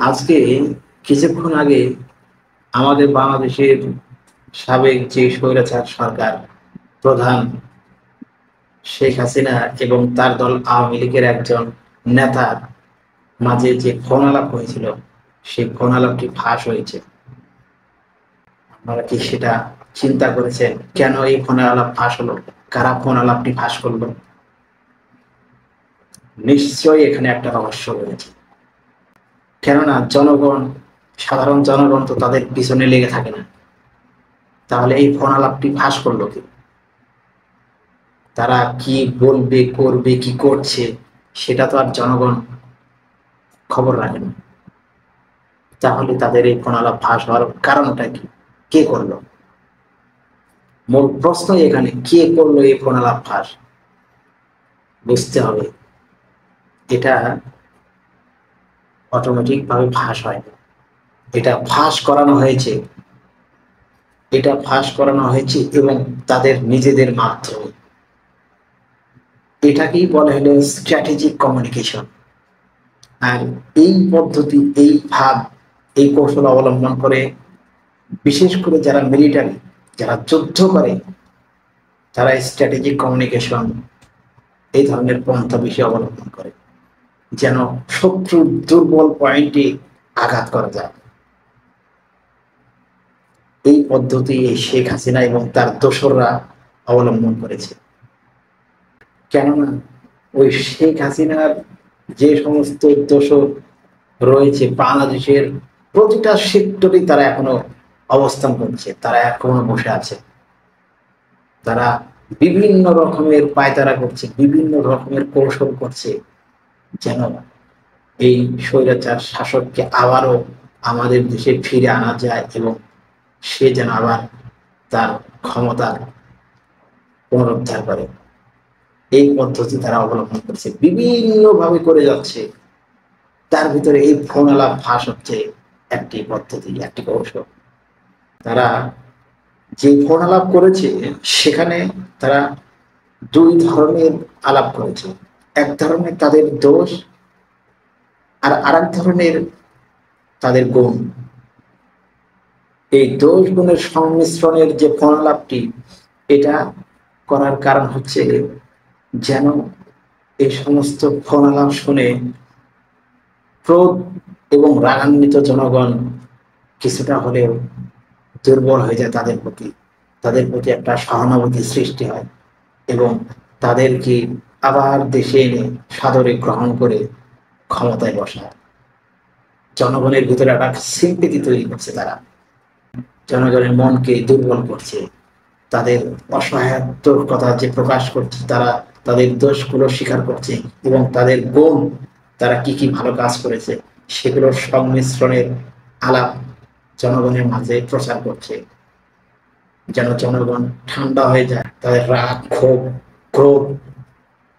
আজকে কিছুক্ষণ আগে আমাদের বাংলাদেশের সাবেক যে স্বৈরাচার সরকার প্রধান শেখ হাসিনা এবং তার দল আওয়ামী লীগের একজন নেতার মাঝে যে ফোন আলাপ হয়েছিল, সেই ফোন আলাপটি ফাঁস হয়েছে। আপনারা কি সেটা চিন্তা করেছেন? কেন এই ফোন আলাপ ফাঁস হলো? কারা ফোন আলাপটি ফাঁস করলো? নিশ্চয়ই এখানে একটা রহস্য রয়েছে। কেননা জনগণ, সাধারণ জনগণ তো তাদের পিছনে লেগে থাকে না। তাহলে এই ফোন আলাপটি ফাঁস করলো কি? তারা কি বলবে, করবে, কি করছে সেটা তো আর জনগণ খবর রাখে না। তাহলে তাদের এই ফোন আলাপ ফাঁস হওয়ার কারণটা কি? কে করলো? মূল প্রশ্ন এখানে, কে করলো এই ফোন আলাপ ফাঁস? বুঝতে হবে এটা অটোমেটিক ভাবে ফাঁস হয় না। এটা ফাঁস করানো হয়েছে। এটা ফাঁস করানো হয়েছে এবং তাদের নিজেদের মাধ্যমে। এটাকেই বলা হলো স্ট্র্যাটেজিক কমিউনিকেশন। আর এই পদ্ধতি, এই ভাব, এই কৌশল অবলম্বন করে বিশেষ করে যারা মিলিটারি, যারা যুদ্ধ করে, তারা স্ট্র্যাটেজিক কমিউনিকেশন এই ধরনের পন্থা বেশি অবলম্বন করে, যেন শত্রুর দুর্বল পয়েন্টে আঘাত করা যায়। এই পদ্ধতি এই শেখ হাসিনা এবং তার দোসররা অবলম্বন করেছে। কেননা ওই শেখ হাসিনার যে সমস্ত দোসর রয়েছে বাংলাদেশের প্রতিটা সেক্টরেই তারা এখনো অবস্থান করছে, তারা এখনো বসে আছে। তারা বিভিন্ন রকমের পায়তারা করছে, বিভিন্ন রকমের কৌশল করছে, যেন এই স্বৈরাচার শাসককে আবারও আমাদের দেশে ফিরে আনা যায় এবং সে যেন আবার তার ক্ষমতার পুনরুদ্ধার করে। এই পদ্ধতি তারা অবলম্বন করছে, বিভিন্নভাবে করে যাচ্ছে। তার ভিতরে এই ফোন আলাপ ফাঁস হচ্ছে একটি পদ্ধতি, একটি কৌশল। তারা যে ফোন আলাপ করেছে সেখানে তারা দুই ধরনের আলাপ করেছে। এক ধরনের তাদের দোষ, আর আরেক ধরনের তাদের গুণ। এই দোষ গুণের সংমিশ্রণের যে ফোন আলাপটি, এটা করার কারণ হচ্ছে যেন এই সমস্ত ফোন আলাপ শুনে ক্রোধ এবং রাগান্বিত জনগণ কিছুটা হলেও দুর্বল হয়ে যায়, তাদের প্রতি একটা সহানুভূতি সৃষ্টি হয় এবং তাদেরকে আবার দেশে এনে সাদরে গ্রহণ করে ক্ষমতায় বসায়। জনগণের ভিতরে একটা সিম্পেথি তৈরি করছে তারা, জনগণের মনকে দুর্বল করছে, তাদের অসহায়ত্বর কথা যে প্রকাশ করছে, তারা তাদের দোষগুলো স্বীকার করছে এবং তাদের গুণ, তারা কি কি ভালো কাজ করেছে সেগুলোর সংমিশ্রণের আলাপ জনগণের মাঝে প্রচার করছে, যেন জনগণ ঠান্ডা হয়ে যায়, তাদের রাগ, ক্ষোভ, ক্রোধ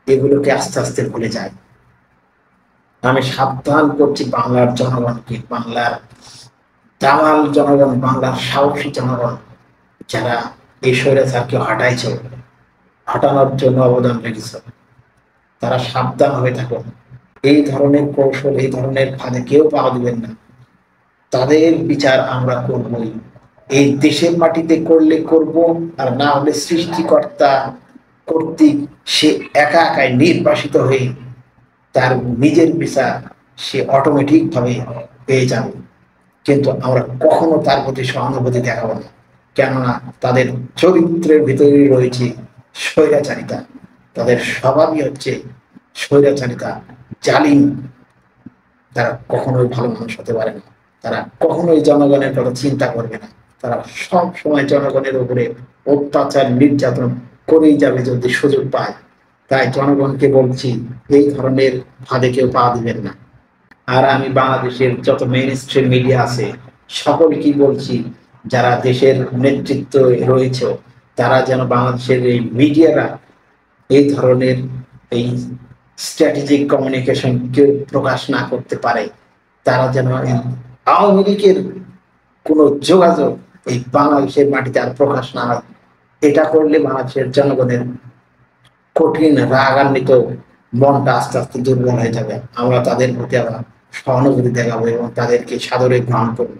এগুলোকে আস্তে আস্তে ভুলে যায়। আমি সাবধান করছি বাংলার জনগণকে, বাংলার দামাল জনগণ, বাংলার সাহসী জনগণ, যারা এই স্বৈরাচারকে হটানোর জন্য অবদান রেখেছে, তারা সাবধান হয়ে থাকুন। এই ধরনের কৌশল, এই ধরনের ফাঁদে কেউ পা দিবেন না। তাদের বিচার আমরা করবই। এই দেশের মাটিতে করলে করব, আর না হলে সৃষ্টিকর্তা কর্তৃক সে একা একাই নির্বাসিত হয়ে তার নিজের বিচার সে অটোমেটিক ভাবে পেয়ে যাবে। কিন্তু আমরা কখনো তার প্রতি সহানুভূতি দেখাবো না, কেননা তাদের চরিত্রের ভিতরেই রয়েছে স্বৈরাচারিতা। তাদের স্বভাবই হচ্ছে স্বৈরাচারিতা, জালিম। তারা কখনোই ভালো মানুষ হতে পারে না, তারা কখনোই জনগণের কথা চিন্তা করবে না। তারা সব সময় জনগণের উপরে অত্যাচার, নির্যাতন করেই যাবে যদি সুযোগ পায়। তাই জনগণকে বলছি, এই ধরনের ফাঁদে কেউ পা দিবেন না। আর আমি বাংলাদেশের যত মেইন স্ট্রিম মিডিয়া আছে সকলকেই বলছি, যারা দেশের নেতৃত্ব রয়েছে, তারা যেন বাংলাদেশের এই মিডিয়ারা এই ধরনের এই স্ট্র্যাটেজিক কমিউনিকেশন কেউ প্রকাশ না করতে পারে। তারা যেন এই আওয়ামী লীগের কোনো যোগাযোগ এই বাংলাদেশের মাটিতে আর প্রকাশ না হয়। এটা করলে বাংলাদেশের জনগণের কঠিন রাগান্বিত মনটা আস্তে আস্তে দুর্বল হয়ে যাবে। আমরা তাদের প্রতি আবার সহানুভূতি দেখাবো এবং তাদেরকে সাদরে গ্রহণ করব।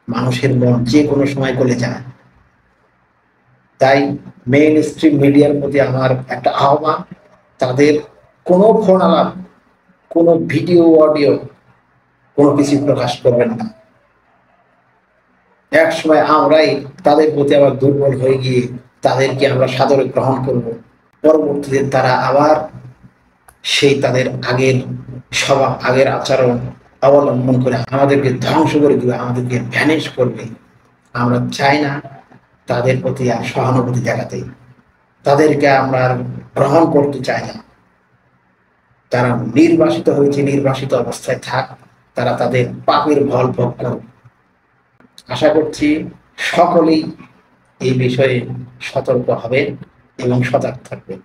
মানুষের মন যে কোনো সময় গলে যায়। তাই মেইন স্ট্রিম মিডিয়ার প্রতি আমার একটা আহ্বান, তাদের কোনো ফোন আলাপ, কোনো ভিডিও অডিও কোনো কিছু প্রকাশ করবেন না। এক সময় আমরাই তাদের প্রতি আবার দুর্বল হয়ে গিয়ে তাদেরকে আমরা সাদরে গ্রহণ করব। পরবর্তীতে তারা আবার সেই তাদের আগের স্বভাব, আগের আচরণ অবলম্বন করে আমাদেরকে ধ্বংস করে দিবে, আমাদেরকে ভ্যানিশ করবে। আমরা চাই না তাদের প্রতি আর সহানুভূতি দেখাতে, তাদেরকে আমরা আর গ্রহণ করতে চাই না। তারা নির্বাসিত হয়েছে, নির্বাসিত অবস্থায় থাক, তারা তাদের পাপের ফল ভোগ করুক। আশা করছি সকলেই এই বিষয়ে সতর্ক হবেন এবং সজাগ থাকবেন।